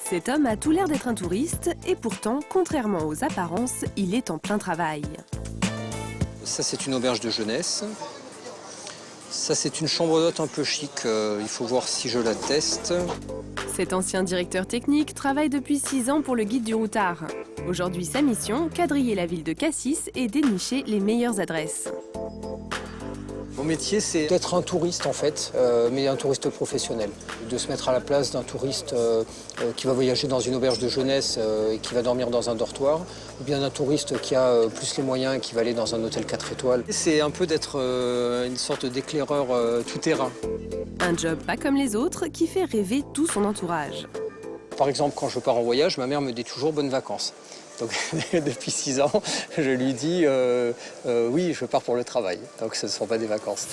Cet homme a tout l'air d'être un touriste et pourtant, contrairement aux apparences, il est en plein travail. Ça, c'est une auberge de jeunesse. Ça, c'est une chambre d'hôte un peu chic. Il faut voir si je la teste. Cet ancien directeur technique travaille depuis 6 ans pour le Guide du Routard. Aujourd'hui, sa mission, quadriller la ville de Cassis et dénicher les meilleures adresses. Mon métier, c'est d'être un touriste en fait, mais un touriste professionnel. De se mettre à la place d'un touriste qui va voyager dans une auberge de jeunesse et qui va dormir dans un dortoir, ou bien d'un touriste qui a plus les moyens et qui va aller dans un hôtel 4 étoiles. C'est un peu d'être une sorte d'éclaireur tout-terrain. Un job pas comme les autres qui fait rêver tout son entourage. Par exemple, quand je pars en voyage, ma mère me dit toujours bonnes vacances. Donc depuis 6 ans, je lui dis oui, je pars pour le travail. Donc ce ne sont pas des vacances.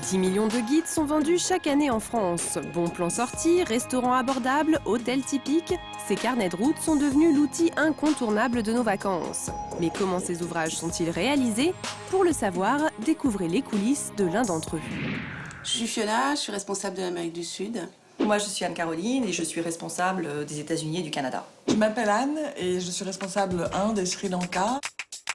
10 millions de guides sont vendus chaque année en France. Bons plans sortis, restaurants abordables, hôtels typiques. Ces carnets de route sont devenus l'outil incontournable de nos vacances. Mais comment ces ouvrages sont-ils réalisés? Pour le savoir, découvrez les coulisses de l'un d'entre eux. Je suis Fiona, je suis responsable de l'Amérique du Sud. Moi, je suis Anne-Caroline et je suis responsable des États-Unis et du Canada. Je m'appelle Anne et je suis responsable Inde et Sri Lanka.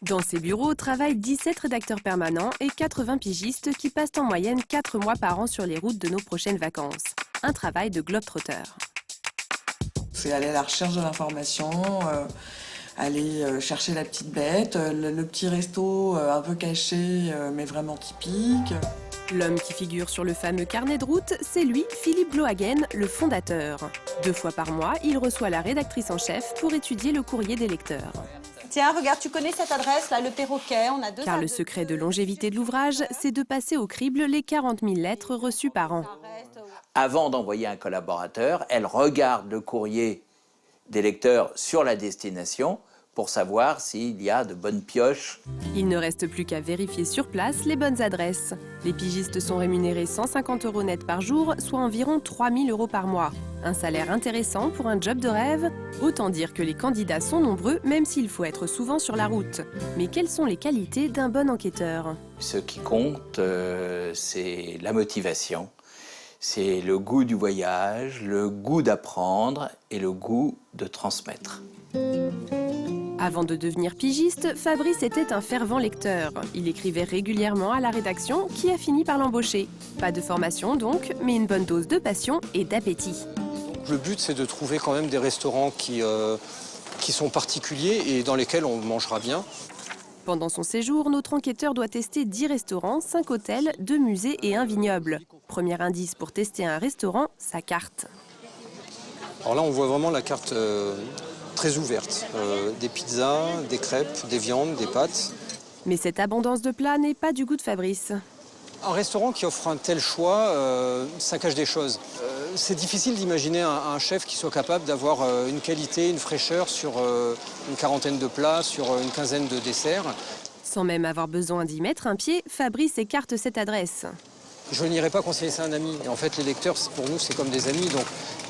Dans ces bureaux travaillent 17 rédacteurs permanents et 80 pigistes qui passent en moyenne 4 mois par an sur les routes de nos prochaines vacances. Un travail de globe-trotter. C'est aller à la recherche de l'information, aller chercher la petite bête, le petit resto un peu caché mais vraiment typique. L'homme qui figure sur le fameux carnet de route, c'est lui, Philippe Blohagen, le fondateur. 2 fois par mois, il reçoit la rédactrice en chef pour étudier le courrier des lecteurs. Tiens, regarde, tu connais cette adresse, là, le perroquet, on a 2... Car le secret de longévité de l'ouvrage, c'est de passer au crible les 40 000 lettres reçues par an. Avant d'envoyer un collaborateur, elle regarde le courrier des lecteurs sur la destination pour savoir s'il y a de bonnes pioches. Il ne reste plus qu'à vérifier sur place les bonnes adresses. Les pigistes sont rémunérés 150 € net par jour, soit environ 3 000 € par mois. Un salaire intéressant pour un job de rêve. Autant dire que les candidats sont nombreux, même s'il faut être souvent sur la route. Mais quelles sont les qualités d'un bon enquêteur? Ce qui compte, c'est la motivation. C'est le goût du voyage, le goût d'apprendre et le goût de transmettre. Avant de devenir pigiste, Fabrice était un fervent lecteur. Il écrivait régulièrement à la rédaction qui a fini par l'embaucher. Pas de formation donc, mais une bonne dose de passion et d'appétit. Le but, c'est de trouver quand même des restaurants qui sont particuliers et dans lesquels on mangera bien. Pendant son séjour, notre enquêteur doit tester 10 restaurants, 5 hôtels, 2 musées et un vignoble. Premier indice pour tester un restaurant, sa carte. Alors là, on voit vraiment la carte très ouverte. Des pizzas, des crêpes, des viandes, des pâtes. Mais cette abondance de plats n'est pas du goût de Fabrice. Un restaurant qui offre un tel choix, ça cache des choses. C'est difficile d'imaginer un chef qui soit capable d'avoir une qualité, une fraîcheur sur une quarantaine de plats, sur une quinzaine de desserts. Sans même avoir besoin d'y mettre un pied, Fabrice écarte cette adresse. Je n'irai pas conseiller ça à un ami. Et en fait, les lecteurs, pour nous, c'est comme des amis.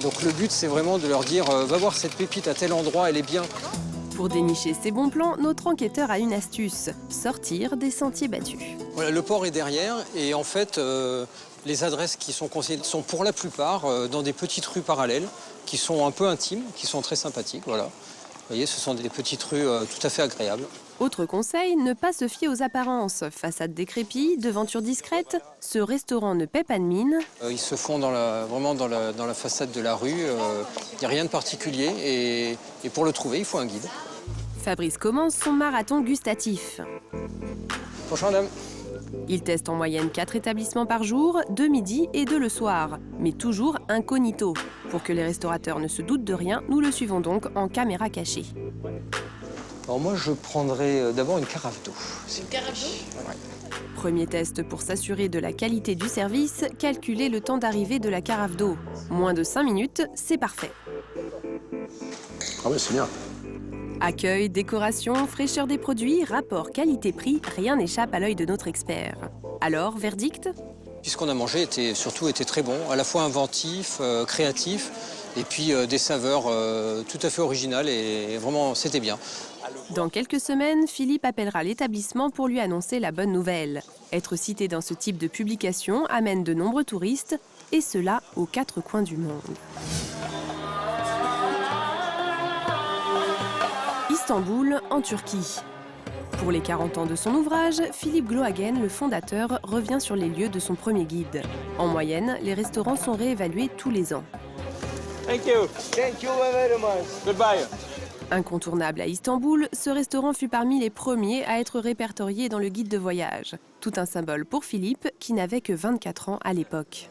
Donc le but, c'est vraiment de leur dire va voir cette pépite à tel endroit, elle est bien. Pour dénicher ces bons plans, notre enquêteur a une astuce, sortir des sentiers battus. Voilà, le port est derrière et en fait, les adresses qui sont conseillées sont pour la plupart dans des petites rues parallèles qui sont un peu intimes, qui sont très sympathiques. Voilà. Vous voyez, ce sont des petites rues tout à fait agréables. Autre conseil, ne pas se fier aux apparences. Façade décrépite, devanture discrète, ce restaurant ne paie pas de mine. Ils se font vraiment dans la façade de la rue. Il n'y a rien de particulier et pour le trouver, il faut un guide. Fabrice commence son marathon gustatif. Bonjour madame. Il teste en moyenne 4 établissements par jour, 2 midi et 2 le soir, mais toujours incognito. Pour que les restaurateurs ne se doutent de rien, nous le suivons donc en caméra cachée. Alors moi, je prendrai d'abord une carafe d'eau. Une carafe d'eau ? Ouais. Premier test pour s'assurer de la qualité du service, calculer le temps d'arrivée de la carafe d'eau. Moins de 5 minutes, c'est parfait. Ah ouais, c'est bien. Accueil, décoration, fraîcheur des produits, rapport qualité-prix, rien n'échappe à l'œil de notre expert. Alors, verdict ? Puis ce qu'on a mangé était très bon, à la fois inventif, créatif, et puis des saveurs tout à fait originales et vraiment, c'était bien. Dans quelques semaines, Philippe appellera l'établissement pour lui annoncer la bonne nouvelle. Être cité dans ce type de publication amène de nombreux touristes, et cela aux 4 coins du monde. Istanbul, en Turquie. Pour les 40 ans de son ouvrage, Philippe Glohagen, le fondateur, revient sur les lieux de son premier guide. En moyenne, les restaurants sont réévalués tous les ans. Thank you. Thank you very much. Goodbye. Incontournable à Istanbul, ce restaurant fut parmi les premiers à être répertorié dans le guide de voyage. Tout un symbole pour Philippe, qui n'avait que 24 ans à l'époque.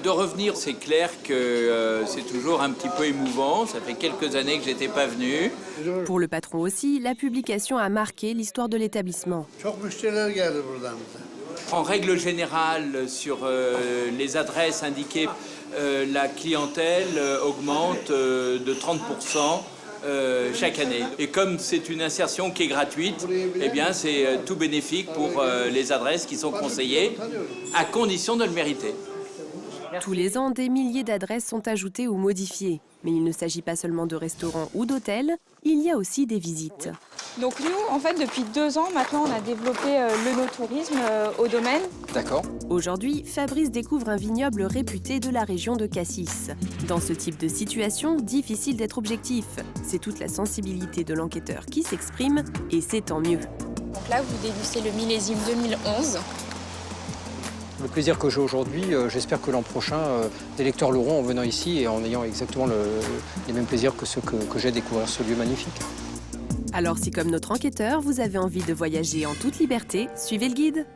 De revenir, c'est clair que c'est toujours un petit peu émouvant. Ça fait quelques années que j'étais pas venu. Pour le patron aussi, la publication a marqué l'histoire de l'établissement. En règle générale, sur les adresses indiquées, la clientèle augmente de 30%. Chaque année. Et comme c'est une insertion qui est gratuite, eh bien c'est tout bénéfique pour les adresses qui sont conseillées, à condition de le mériter. Tous les ans, des milliers d'adresses sont ajoutées ou modifiées. Mais il ne s'agit pas seulement de restaurants ou d'hôtels, il y a aussi des visites. Donc nous, en fait, depuis 2 ans, maintenant, on a développé le no-tourisme au domaine. D'accord. Aujourd'hui, Fabrice découvre un vignoble réputé de la région de Cassis. Dans ce type de situation, difficile d'être objectif. C'est toute la sensibilité de l'enquêteur qui s'exprime, et c'est tant mieux. Donc là, vous dégustez le millésime 2011. Le plaisir que j'ai aujourd'hui, j'espère que l'an prochain, des lecteurs l'auront en venant ici et en ayant exactement les mêmes plaisirs que ceux que j'ai à découvrir ce lieu magnifique. Alors si comme notre enquêteur, vous avez envie de voyager en toute liberté, suivez le guide.